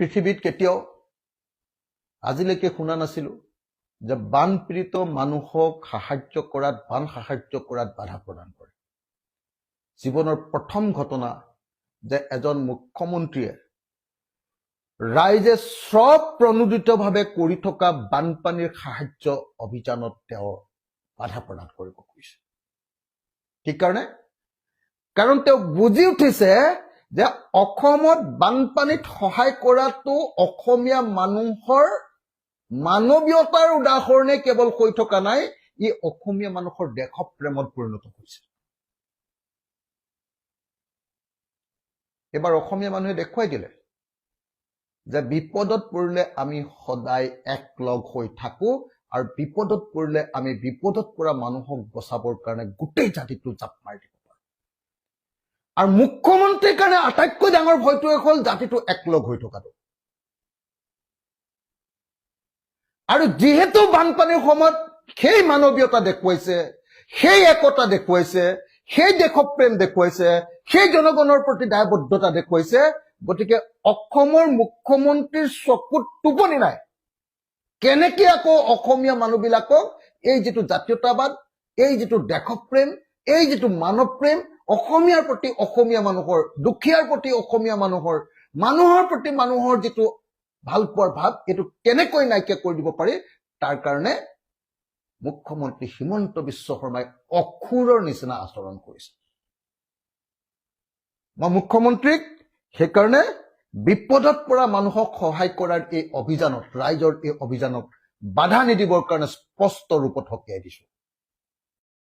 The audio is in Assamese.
পৃথিৱীত কেতিয়াও আজিলৈকে শুনা নাছিলো যে বানপীড়িত মানুহক সাহায্য কৰাত বাধা প্ৰদান কৰে। জীৱনৰ প্ৰথম ঘটনা যে এজন মুখ্যমন্ত্ৰীয়ে ৰাইজে স্বপ্ৰণোদিতভাৱে কৰি থকা বানপানীৰ সাহায্য অভিযানত তেওঁ বাধা প্ৰদান কৰিব খুজিছে। কি কাৰণে? কাৰণ তেওঁ বুজি উঠিছে যে অসমত বানপানীত সহায় কৰাটো অসমীয়া মানুহৰ মানৱীয়তাৰ উদাহৰণে কেৱল হৈ থকা নাই, ই অসমীয়া মানুহৰ দেশপ্ৰেমত পৰিণত হৈছে। এবাৰ অসমীয়া মানুহে দেখুৱাই দিলে যে বিপদত পৰিলে আমি সদায় একলগ হৈ থাকো, আৰু বিপদত পৰিলে আমি বিপদত পৰা মানুহক বচাবৰ কাৰণে গোটেই জাতিটো জাপ মাৰি দিব পাৰো। আৰু মুখ্যমন্ত্ৰীৰ কাৰণে আটাইতকৈ ডাঙৰ ভয়টোৱে হ'ল জাতিটো একলগ হৈ থকাটো। আৰু যিহেতু বানপানীৰ সময়ত সেই মানৱীয়তা দেখুৱাইছে, সেই একতা দেখুৱাইছে, সেই দেশপ্ৰেম দেখুৱাইছে, সেই জনগণৰ প্ৰতি দায়বদ্ধতা দেখুৱাইছে, গতিকে অসমৰ মুখ্যমন্ত্ৰীৰ চকুত টোপনি নাই কেনেকে আকৌ অসমীয়া মানুহবিলাকক এই যিটো জাতীয়তাবাদ, এই যিটো দেশপ্ৰেম, এই যিটো মানৱপ্ৰেম, অসমীয়াৰ প্ৰতি অসমীয়া মানুহৰ, দুখীয়াৰ প্ৰতি অসমীয়া মানুহৰ প্ৰতি মানুহৰ যিটো ভাল পোৱাৰ ভাৱ, এইটো কেনেকৈ নাইকিয়া কৰি দিব পাৰি, তাৰ কাৰণে মুখ্যমন্ত্ৰী হিমন্ত বিশ্ব শৰ্মাই অসুৰৰ নিচিনা আচৰণ কৰিছে। মই মুখ্যমন্ত্ৰীক সেইকাৰণে বিপদত পৰা মানুহক সহায় কৰাৰ এই অভিযানত, ৰাইজৰ এই অভিযানক বাধা নিদিবৰ কাৰণে স্পষ্ট ৰূপত সকীয়াই দিছো।